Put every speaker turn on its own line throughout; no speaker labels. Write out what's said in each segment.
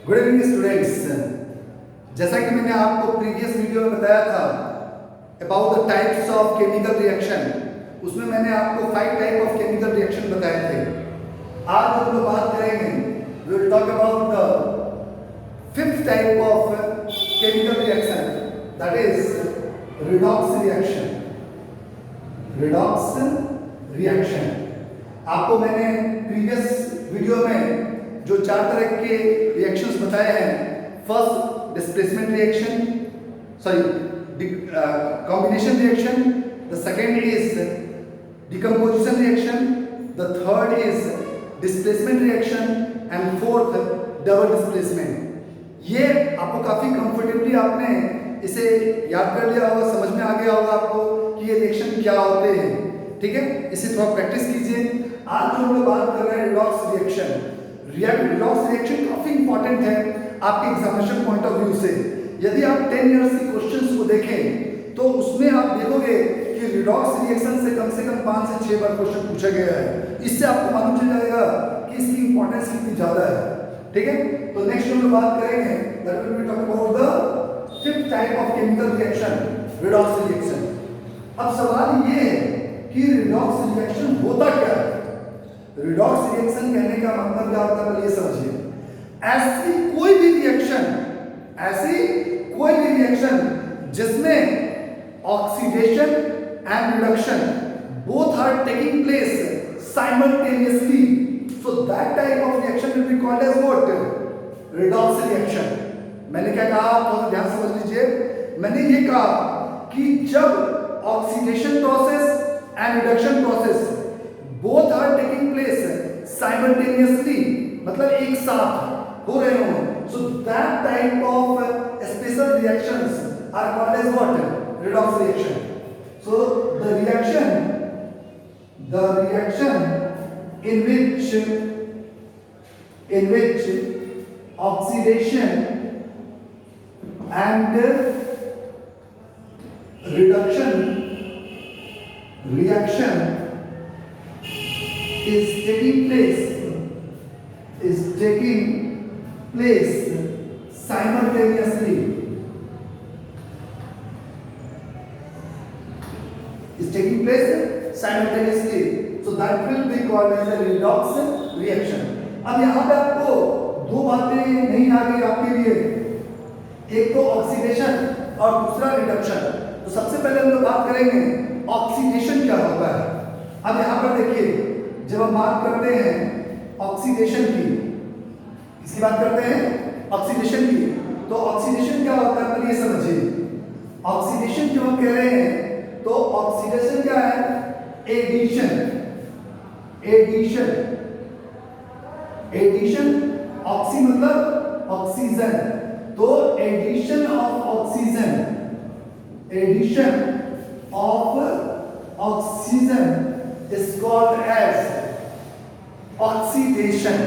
Good evening students. जैसा कि मैंने आपको प्रीवियस वीडियो में बताया था about the types of chemical reaction, उसमें मैंने आपको 5 टाइप ऑफ केमिकल रिएक्शन बताए थे। आज हम लोग बात करेंगे, we will talk about the 5th type of chemical reaction, that is redox reaction. Redox reaction आपको मैंने प्रीवियस वीडियो में जो 4 तरह के रिएक्शंस बताए हैं, first displacement reaction, combination reaction, the second is decomposition reaction, the third is displacement reaction and fourth double displacement. ये आपको काफी कंफर्टेबली आपने इसे याद कर लिया होगा, समझ में आ गया होगा आपको कि ये रिएक्शन क्या होते हैं। ठीक है, इसे थोड़ा प्रैक्टिस कीजिए। आज जो हम लोग बात कर रहे हैं रिडॉक्स रिएक्शन। रिडॉक्स रिएक्शन काफी इंपॉर्टेंट है आपके एग्जामिनेशन पॉइंट ऑफ व्यू से। यदि आप 10 इयर्स के क्वेश्चंस को देखें तो उसमें आप देखोगे कि रिडॉक्स रिएक्शन से कम 5 से 6 बार क्वेश्चन पूछा गया है। इससे आपको मालूम चल जाएगा कि इसकी इंपॉर्टेंस कितनी ज्यादा है। ठीक है, तो नेक्स्ट हम लोग बात करेंगे, that will be talk about the 5th type of chemical reaction, redox reaction. अब सवाल ये है कि रिडॉक्स रिएक्शन होता क्या है। रिडॉक्स रिएक्शन कहने का मतलब क्या होता है, ये समझिए। ऐसी कोई भी रिएक्शन जिसमें oxidation and reduction both are taking place simultaneously, so that type of reaction will be called as what, redox reaction. मैंने क्या कहा, तो ध्यान से समझ लीजिए। मैंने ये कहा कि जब oxidation process and reduction process both are taking place simultaneously, मतलब एक साथ हो रहे हो, so that type of special reactions are called as what, redox reaction. So the reaction in which oxidation and reduction reaction is taking place simultaneously, so that will be called as a redox reaction। अब यहाँ पे आपको 2 बातें नहीं आ गई आपके लिए, एक तो ऑक्सीडेशन और दूसरा रिडक्शन। तो सबसे पहले हम लोग बात करेंगे ऑक्सीडेशन क्या होता है। अब यहाँ पर देखिए, जब हम बात करते हैं ऑक्सीडेशन की, किसकी बात करते हैं, ऑक्सीडेशन की, तो ऑक्सीडेशन क्या होता है पहले ये समझिए। ऑक्सीडेशन जो हम कह रहे हैं, तो ऑक्सीडेशन क्या है, एडिशन ऑक्सी मतलब ऑक्सीजन, तो addition of oxygen is called as oxidation.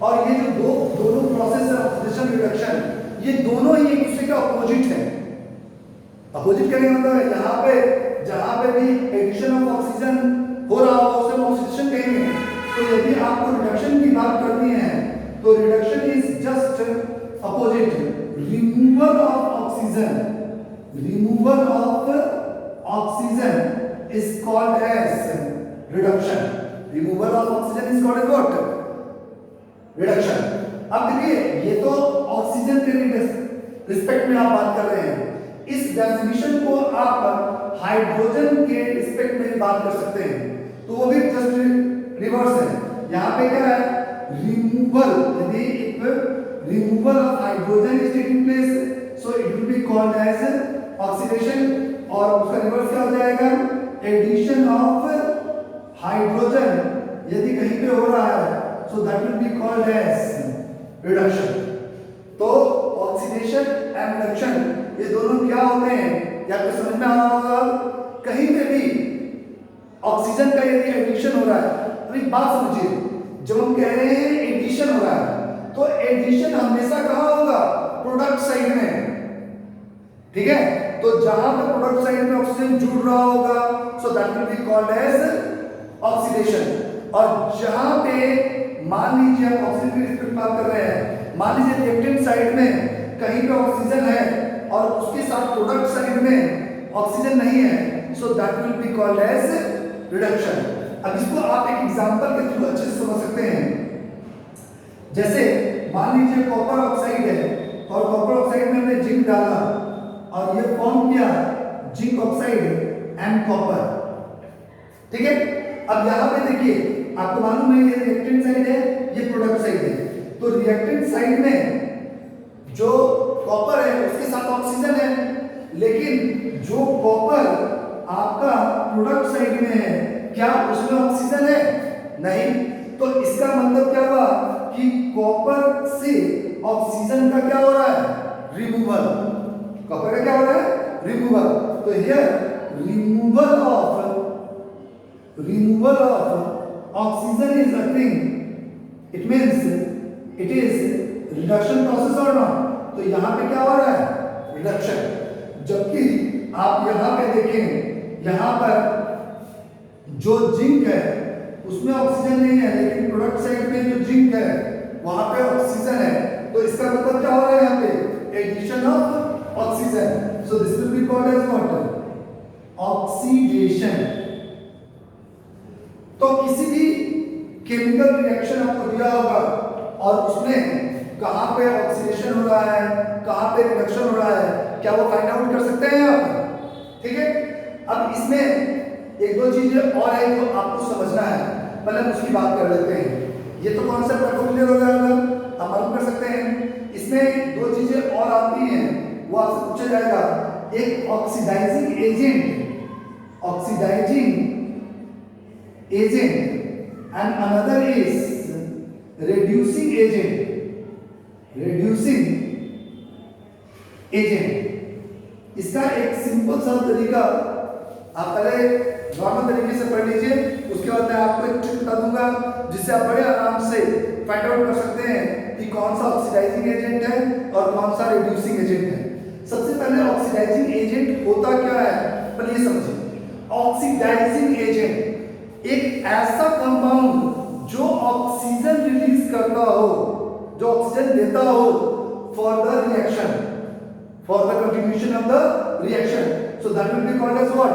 और ये जो दोनों प्रोसेस है, ऑक्सीडेशन रिडक्शन, ये दोनों ही एक दूसरे के अपोजिट है। अपोजिट क्या मतलब है, यहाँ पे जहाँ पे भी एडिशन ऑफ ऑक्सीजन हो रहा हो उसे ऑक्सीडेशन कहेंगे। तो यदि आपको रिडक्शन की बात करनी है तो reduction is just opposite, removal of oxygen is called as reduction. Removal of oxygen is called as what, reduction. अब देखिए, ये तो ऑक्सीजन के रिस्पेक्ट में आप बात कर रहे हैं। इस डेफिनेशन को आप हाइड्रोजन के रिस्पेक्ट में बात कर सकते हैं, तो वो भी जस्ट रिवर्स है। यहाँ पे क्या है, रिमूवल, यदि एक removal of hydrogen is taking place, so it will be called as oxidation, और उसका रिवर्स क्या हो जाएगा, एडिशन ऑफ हाइड्रोजन यदि कहीं पे हो रहा है, so that will be called as reduction. तो ऑक्सीडेशन एंड रिडक्शन ये दोनों क्या होते हैं, या आपको समझ में आ रहा होगा। कहीं पे भी ऑक्सीजन का यदि एडिशन हो रहा है, तो एक बात समझिए, जब हम कह रहे हैं एडिशन हो रहा है, तो एडिशन हमेशा कहाँ होगा, प्रोडक्ट साइड में। ठीक है, तो जहां पे प्रोडक्ट साइड में ऑक्सीजन जुड़ रहा होगा, so that will be called as oxidation. और जहां पे मान लीजिए हम ऑक्सीजन की रिस्पेक्ट बात कर रहे हैं, मान लीजिए रिएक्टेंट साइड में कहीं पे ऑक्सीजन है और उसके साथ प्रोडक्ट साइड में ऑक्सीजन नहीं है, so that will be called as reduction. अब इसको आप एक एग्जांपल के थ्रू अच्छे से समझ सकते हैं। जैसे मान लीजिए कॉपर ऑक्साइड है और कॉपर ऑक्साइड में हमने जिंक डाला और ये फॉर्म किया जिंक ऑक्साइड एंड कॉपर, ठीक है। अब यहाँ पे देखिए आपको मालूम है ये रिएक्टेंट साइड है, ये प्रोडक्ट साइड है। तो रिएक्टेंट साइड में जो कॉपर है उसके साथ ऑक्सीजन है, लेकिन जो कॉपर आपका प्रोडक्ट साइड में है क्या उसमें ऑक्सीजन है? नहीं। तो इसका मतलब क्या हुआ कि कॉपर से ऑक्सीजन का क्या हो रहा है? रिमूवल। कॉपर का क्या हो रहा है? रिमूवल। तो here removal of oxygen is occurring, it means it is reduction process or not? तो यहाँ पे क्या हो रहा है? रिडक्शन। जबकि आप यहाँ पे देखें, यहाँ पर जो जिंक है उसमें ऑक्सीजन नहीं है, लेकिन प्रोडक्ट साइड में जो जिंक है वहां पे ऑक्सीजन है। तो इसका मतलब क्या हो रहा है? यहाँ पे addition of oxygen. So this will be called as what? Oxidation. तो किसी भी केमिकल रिएक्शन आपको दिया होगा और उसमें कहां पे ऑक्सीडेशन हो रहा है, कहां पे रिडक्शन हो रहा है, क्या वो फाइंड आउट कर सकते हैं आप? ठीक है। अब इसमें एक दो चीजें और है जो आपको समझना है, पहले हम उसकी बात कर लेते हैं। ये तो कॉन्सेप्ट आपको क्लियर हो गया होगा, आप मालूम कर सकते हैं। इसमें दो चीजें और आती हैं, वो आपसे पूछा जाएगा। एक oxidizing agent and another is reducing agent। इसका एक सिंपल सा तरीका आप पहले नॉर्मल तरीके से पढ़ लीजिए, उसके बाद मैं आपको एक ट्रिक बता दूंगा जिससे आप बड़े आराम से फाइंड आउट कर सकते हैं कि कौन सा ऑक्सीडाइजिंग एजेंट है और कौन सा रिड्यूसिंग एजेंट है। सबसे पहले ऑक्सीडाइजिंग एजेंट होता क्या है, पहले ये समझिए। ऑक्सीडाइजिंग एजेंट एक ऐसा कंपाउंड जो ऑक्सीजन रिलीज करता हो, जो ऑक्सीजन देता हो for the reaction, for the continuation of the reaction. So that will be called as what?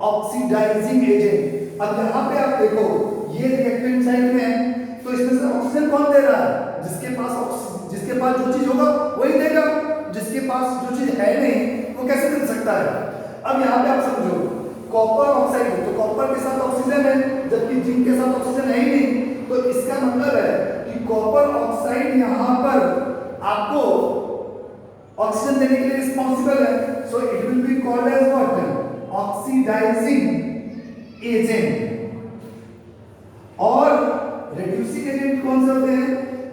Oxidizing agent. अब यहाँ पे आप देखो ये रिएक्टेंट साइड में है, तो इसमें से ऑक्सीजन कौन दे रहा है? जिसके पास जो चीज होगा वही देगा, जिसके पास जो चीज है नहीं वो कैसे मिल सकता है? अब यहाँ पे आप समझो, कॉपर ऑक्साइड है तो कॉपर के साथ ऑक्सीजन है, जबकि जिंक के साथ ऑक्सीजन है ही नहीं। तो इसका मतलब है कि कॉपर ऑक्साइड यहाँ पर आपको ऑक्सीजन देने के लिए रिस्पॉन्सिबल है। So it will be called as what? Oxidizing agent. और रिड्यूसिंग एजेंट कौन से होते हैं?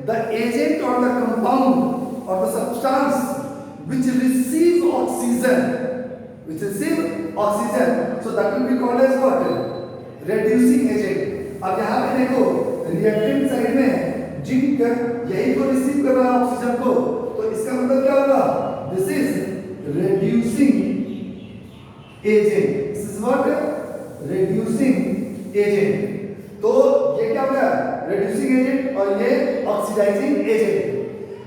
द एजेंट और द कंपाउंड और the substance which receive oxygen, so that will be called as what? Reducing agent। अब यहाँ पे देखो रिएक्टेंट साइड में जिंक यही को रिसीव कर रहा है ऑक्सीजन को, तो इसका मतलब क्या होगा? This is reducing agent। This is what? reducing agent। तो ये क्या हो गया? reducing agent और ये oxidizing agent।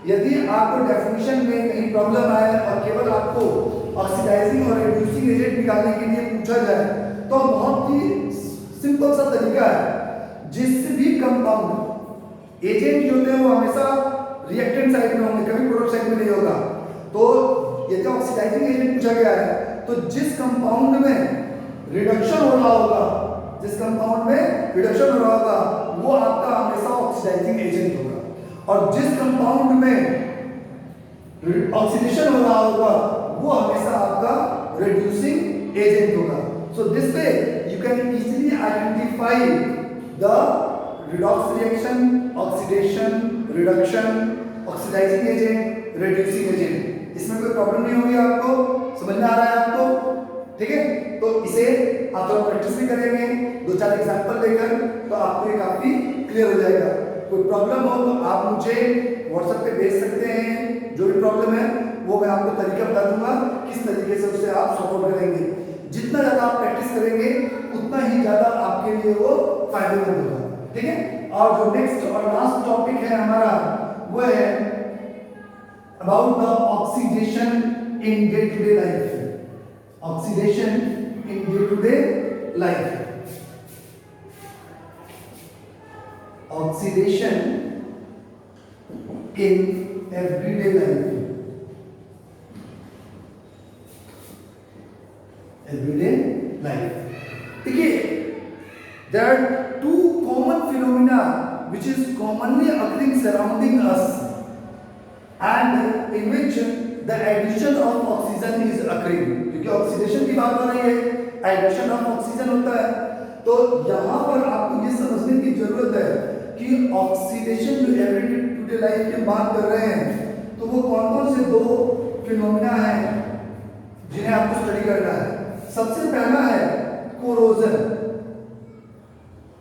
यदि आपको डेफिनेशन में कहीं प्रॉब्लम आए और केवल आपको ऑक्सीडाइजिंग और रिड्यूसिंग एजेंट निकालने के लिए पूछा जाए तो बहुत ही सिंपल सा तरीका है। जिस भी कंपाउंड एजेंट जो होते हैं वो हमेशा रिएक्टेंट साइड में होंगे, कभी प्रोडक्ट साइड में नहीं होगा। तो यदि ऑक्सीडाइजिंग एजेंट पूछा गया है तो जिस कंपाउंड में रिडक्शन हो रहा होगा, वो आपका हमेशा ऑक्सीडाइजिंग एजेंट होगा। और जिस कंपाउंड में ऑक्सीडेशन हो रहा होगा वो हमेशा आपका रिड्यूसिंग एजेंट होगा। So this way you can easily identify the redox reaction, oxidation, reduction, oxidizing agent, reducing agent. इसमें कोई प्रॉब्लम नहीं होगी, आपको समझ में आ रहा है आपको? ठीक है। तो इसे आप थोड़ा प्रैक्टिस भी करेंगे, दो चार एग्जांपल लेकर, तो आपको ये काफी क्लियर हो जाएगा। कोई प्रॉब्लम हो तो आप मुझे व्हाट्सएप पे भेज सकते हैं, जो भी प्रॉब्लम है वो मैं आपको तरीका बता दूंगा किस तरीके से उसे आप सॉल्व आउट करेंगे। जितना ज्यादा आप प्रैक्टिस करेंगे उतना ही ज्यादा आपके लिए वो फायदेमंद होगा। ठीक है। और जो नेक्स्ट और लास्ट टॉपिक है हमारा वो है about the oxidation in day-to-day life. Oxidation in day-to-day life. Oxidation in everyday life. Everyday life. देखिए, there are two common phenomena which is commonly occurring surrounding us, and in which the addition of oxygen is occurring. क्योंकि oxidation की बात हो रही है, addition of oxygen होता है, तो यहाँ पर आपको ये समझने की जरूरत है कि ऑक्सीडेशन जो एवरीडे लाइफ की बात कर रहे हैं, तो वो कौन कौन से दो फिनोमिना हैं जिन्हें आपको स्टडी करना है. सबसे पहला है corrosion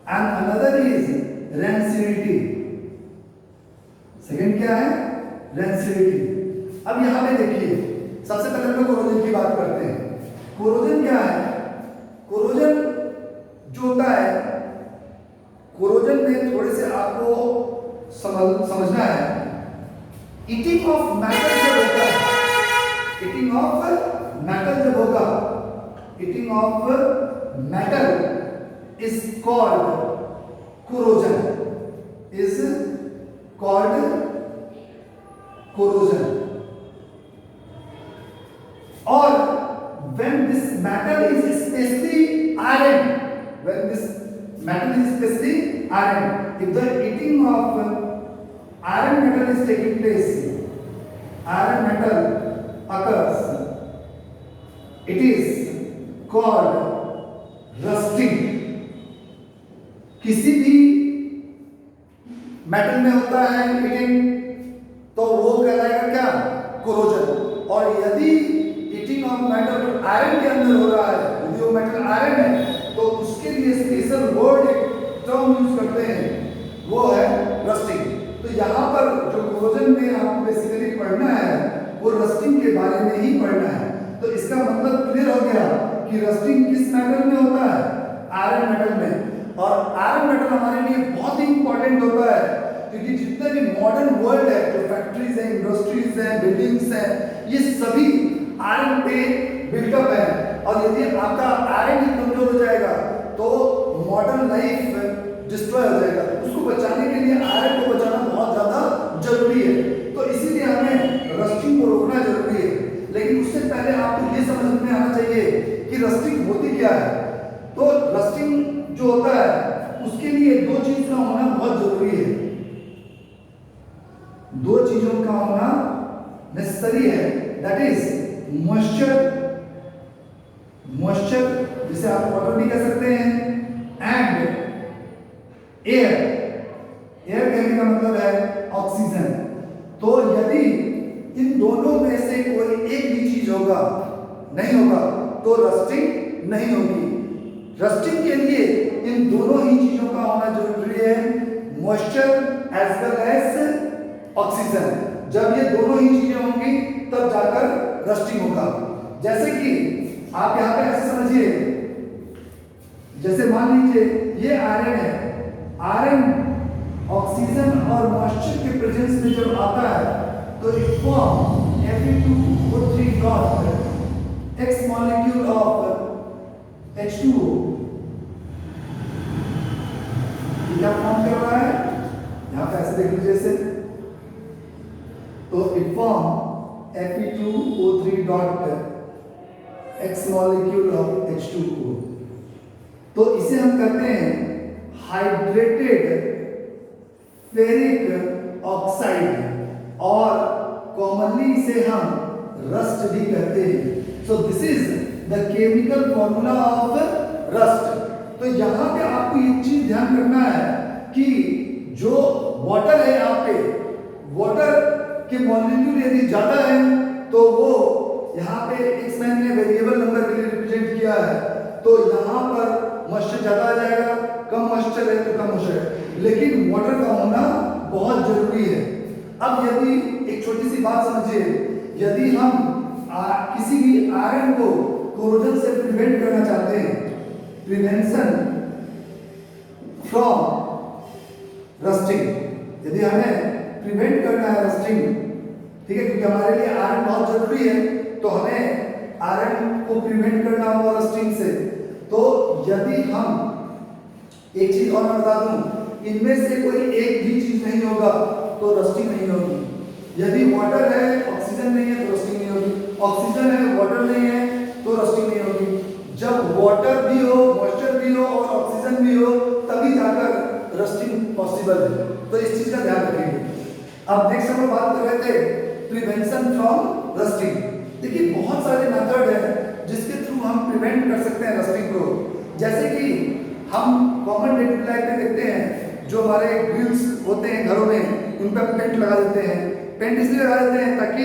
and another is rancidity. Second क्या है? रेंसिडिटी. अब यहां पे देखिए, सबसे पहले हम लोग कोरोजन की बात करते हैं. कोरोजन क्या है? कोरोजन जो होता है, कोरोजन में थोड़े से आपको समझना है. ईटिंग ऑफ मेटल जब होता है, ईटिंग ऑफ मेटल जब होगा, eating of metal is called corrosion, is called corrosion. और when this metal is especially iron, when this metal is especially iron, if the eating of iron metal is taking place, iron metal occurs, it is called rusting. किसी भी metal में होता है eating, तो वो कहलाएगा क्या? कोरोजन. और यदि ईटिंग ऑफ मेटल आयरन के अंदर हो रहा है, यदि वो मेटल आयरन है, तो उसके लिए स्पेशल वर्ड एक टर्म यूज करते हैं, वो है रस्टिंग. तो यहाँ पर जो कोरोजन में आपको बेसिकली पढ़ना है, वो रस्टिंग के बारे में ही पढ़ना है. तो इसका मतलब क्लियर हो गया कि रस्टिंग किस मेटल में होता है? आयरन मेटल में. और आयरन मेटल हमारे लिए बहुत ही इंपॉर्टेंट होता है, क्योंकि जितने भी मॉडर्न वर्ल्ड है, जो फैक्ट्रीज हैं, इंडस्ट्रीज हैं, बिल्डिंग्स हैं, ये सभी आयरन पे बिल्टअप है. और यदि आपका आयरन ही कमजोर हो जाएगा, तो मॉडर्न लाइफ डिस्ट्रॉय हो जाएगा. उसको बचाने के लिए आयरन को बचाना बहुत ज्यादा जरूरी है. तो इसीलिए हमें रस्टिंग को रोकना जरूरी है. लेकिन उससे पहले आपको ये समझ में आना चाहिए कि रस्टिंग होती क्या है. तो रस्टिंग जो होता है, उसके लिए दो चीज का होना बहुत जरूरी है. दो चीजों का होना नेसेसरी है. दैट इज मॉइस्चर, मॉइस्चर जिसे आप वाटर भी कह सकते हैं, एंड एयर. एयर कहने का मतलब है ऑक्सीजन. तो यदि इन दोनों में से कोई एक भी चीज होगा, नहीं होगा, तो रस्टिंग नहीं होगी. रस्टिंग के लिए इन दोनों ही चीजों का होना जरूरी है, moisture as well as oxygen. जब ये दोनों ही चीजें होंगी, तब जाकर रस्टिंग होगा. जैसे कि आप यहाँ पे ऐसे समझिए, जैसे मान लीजिए ये आयरन है. आयरन ऑक्सीजन और मॉइस्चर के प्रेजेंस में जब आता है, तो it form Fe2O3 dot X molecule of H2O. क्या फॉर्म कर रहा है? यहाँ पे ऐसे देख लीजिए इसे. तो it form Fe2O3 dot X molecule of H2O. तो इसे हम कहते हैं हाइड्रेटेड फेरिक ऑक्साइड, और कॉमनली इसे हम रस्ट भी कहते हैं. So this is the chemical formula of rust. तो यहाँ पे आपको एक चीज ध्यान रखना है कि जो वाटर है, यहाँ पे वाटर के मॉलिक्यूल यदि ज्यादा है, तो वो यहाँ पे एक्स-मैन ने वेरिएबल नंबर के लिए रिप्रेजेंट किया है, तो यहाँ पर मॉइस्चर ज्यादा आ जाएगा. कम मॉइस्चर है तो कम मॉइस्चर है, लेकिन वाटर का होना बहुत जरूरी है. अब यदि एक छोटी सी बात समझिए, यदि हम किसी भी आयरन को कोरोजन से प्रिवेंट करना चाहते हैं, प्रिवेंशन फ्रॉम रस्टिंग, यदि हमें प्रिवेंट करना है रस्टिंग, ठीक है, क्योंकि हमारे लिए आयरन बहुत जरूरी है, तो हमें आयरन को प्रिवेंट करना होगा रस्टिंग से। तो यदि हम एक चीज और मैं बता दूं, इनमें से कोई एक भी चीज नहीं होगा तो रस्टिंग नहीं होगी। यदि वाटर है, ऑक्सीजन नहीं है तो रस्टिंग नहीं होगी, ऑक्सीजन है, वाटर नहीं है तो रस्टिंग नहीं होगी। जब वाटर भी हो, मॉइस्चर भी हो और ऑक्सीजन भी हो, तभी जाकर रस्टिंग पॉसिबल है। तो इस चीज का ध्यान रखेंगे। अब नेक्स्ट हम बात कर रहे थे प्रिवेंशन फ्रॉम रस्टिंग। देखिए बहुत सारे मेथड है जिसके थ्रू हम प्रिवेंट कर सकते हैं रस्टिंग को। जैसे कि हम कॉमन डे टू लाइफ में देखते हैं, जो हमारे ग्रिल्स होते हैं घरों में, उन पर पेंट लगा देते हैं। पेंट इसलिए लगा देते हैं ताकि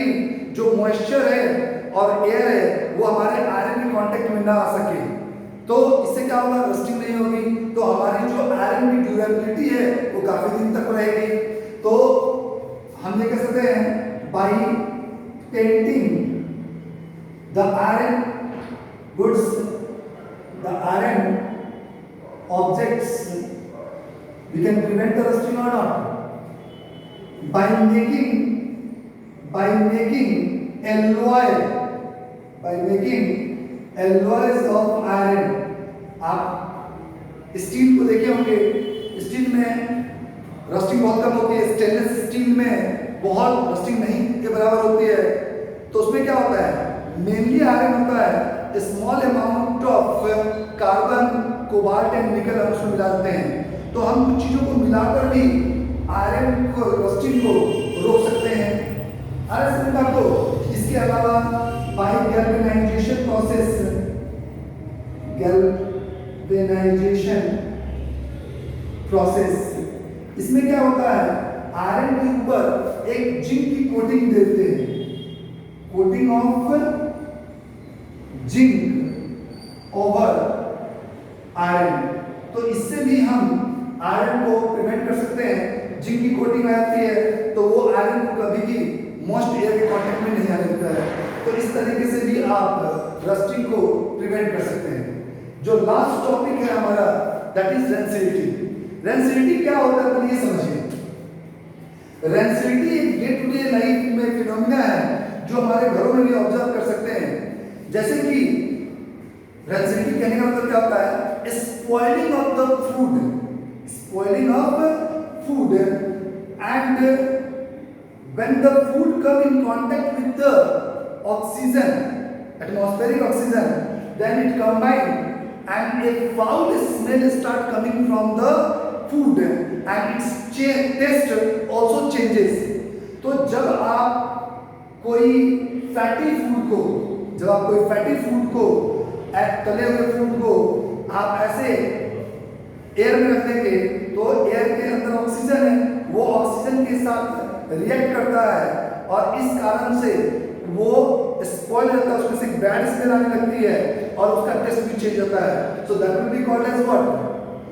जो मॉइस्चर है और एयर है वो हमारे आयरन के कांटेक्ट में ना आ सके। तो इससे क्या होगा, रस्टिंग नहीं होगी, तो हमारी जो आयरन की ड्यूरेबिलिटी है वो काफी दिन तक रहेगी। तो हम ये कह सकते हैं by painting the iron goods, the iron objects, we can prevent the rusting or not by making alloys of iron। आप स्टील को देखे होंगे, स्टील में रस्टिंग बहुत कम होती है, स्टेनलेस स्टील में बहुत रस्टिंग नहीं के बराबर होती है। तो उसमें क्या होता है, मेनली आयरन होता है, small amount of carbon, cobalt and निकल हम उसमें मिला देते हैं। तो हम कुछ चीजों को मिलाकर भी आयरन को, रस्टिंग को रोक सकते हैं। आयरन को इसके अलावा बाय गैल्वेनाइजेशन प्रोसेस, इसमें क्या होता है, आयरन के ऊपर एक जिंक की कोटिंग देते हैं, coating of zinc over iron. तो इससे भी हम आयरन को प्रिवेंट कर सकते हैं। जिंक की कोटिंग आती है तो वो आयरन को कभी भी मॉइस्ट एयर के कांटेक्ट में नहीं आने देता है। तो इस तरीके से भी आप रस्टिंग को प्रिवेंट कर सकते हैं। जो लास्ट टॉपिक है हमारा, दैट इज रेंसिडिटी। रेंसिडिटी क्या होता है, तो ये समझिए। रेंसिडिटी एक डे टू डे लाइफ में फिनोमिना है जो हमारे घरों में भी ऑब्जर्व कर सकते हैं। जैसे कि रेंसिडिटी कहने का मतलब क्या होता है, spoiling of the food, spoiling of food, and when the food come in contact with the oxygen, atmospheric oxygen, then it combine and a foul smell start coming from the food and its taste also changes। तो जब आप कोई fatty food को तले हुए food को आप ऐसे एयर में रख देंगे तो एयर के अंदर ऑक्सीजन है, वो ऑक्सीजन के साथ रिएक्ट करता है और इस कारण से वो स्पॉइल रहता है, उसमें से बैड स्मेल आने लगती है और उसका टेस्ट भी चेंज होता है। So that will be called as what,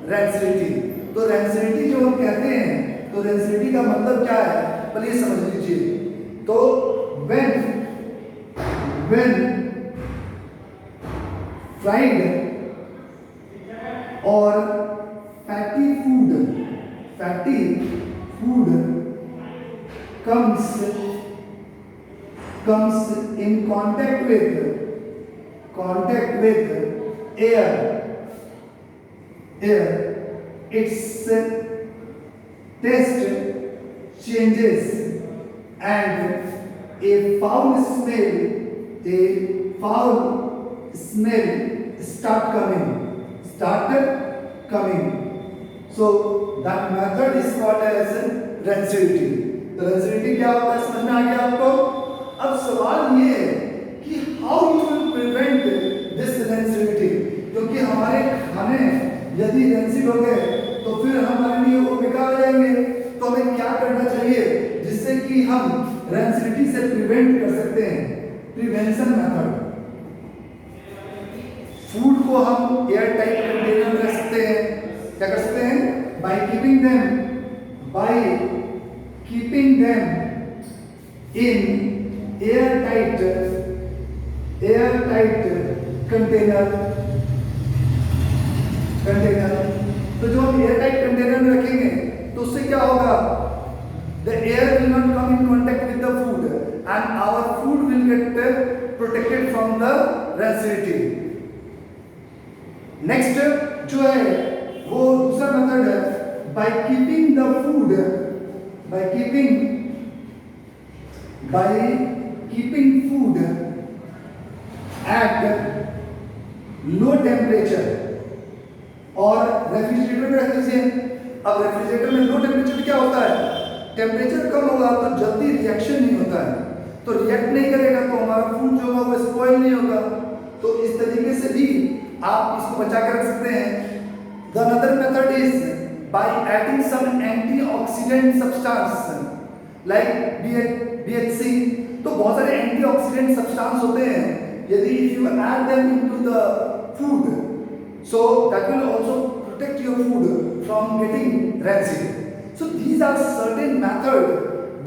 rancidity. तो रेंसिडिटी जो हम कहते हैं, तो रेंसिडिटी का मतलब क्या है, पहले ये समझ लीजिए। तो व्हेन फ्राइड और fatty food comes in contact with air, its taste changes and a foul smell start coming। So that method is called as rancidity. तो रेंसिडिटी क्या होता है, समझ में आ गया आपको। अब सवाल ये है कि how you will prevent this rancidity, क्योंकि हमारे खाने यदि रेंसिड हो गए तो फिर हमारे लिए वो बेकार हो जाएंगे। तो हमें क्या करना चाहिए जिससे कि हम रेंसिडिटी से प्रिवेंट कर सकते हैं। प्रिवेंशन मेथड, फूड को हम एयर टाइट कंटेनर में रख सकते हैं। क्या कर सकते हैं, by keeping them in air tight container. तो जो हम एयर टाइट कंटेनर में रखेंगे तो उससे क्या होगा, the air will not come in contact with the food and our food will get protected from the rancidity. Next जो है वो दूसरा मेथड है by keeping the food by keeping food at low temperature और refrigerator में रख दीजिए। अब रेफ्रिजरेटर में लो टेम्परेचर क्या होता है, टेम्परेचर कम होगा तो जल्दी रिएक्शन नहीं होता है, तो रिएक्ट नहीं करेगा तो हमारा फूड जो होगा वो स्पॉइल नहीं होगा। तो इस तरीके से भी आप इसको बचा कर रख सकते हैं। The another method is by adding some antioxidant substance like BHC। तो बहुत सारे एंटीऑक्सीडेंट सब्सटेंस होते हैं, यदि if you add them into the food so that will also protect your food from getting rancid. So these are certain methods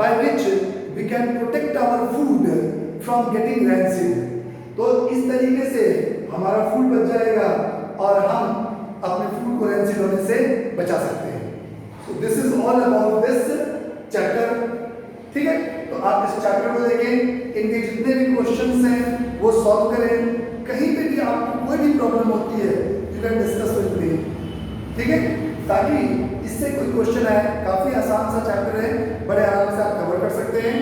by which we can protect our food from getting rancid. तो इस तरीके से हमारा food बच जाएगा और हम अपने फूड को rancid होने से बचा सकते हैं। So this is all about this chapter। ठीक है, तो आप इस चैप्टर को देखें, इनके जितने भी क्वेश्चंस हैं वो सॉल्व करें। कहीं पे भी आपको कोई भी प्रॉब्लम होती है you can discuss with me, ठीक है, ताकि इससे कोई क्वेश्चन आए। काफी आसान सा चैप्टर है, बड़े आराम से आप कवर कर सकते हैं।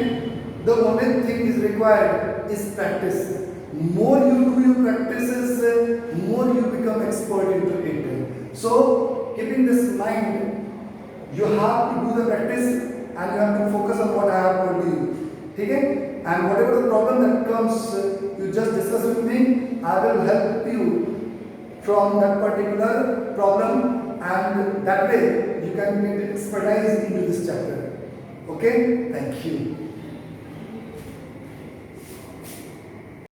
The only thing is required is practice. More you do your practices, more you become expert into it. So keeping this mind you have to do the practice and you have to focus on what I have told you, ठीक है। And whatever the problem that comes, you just discuss with me. I will help you from that particular problem, and that way you can get expertise into this chapter. Okay? Thank you.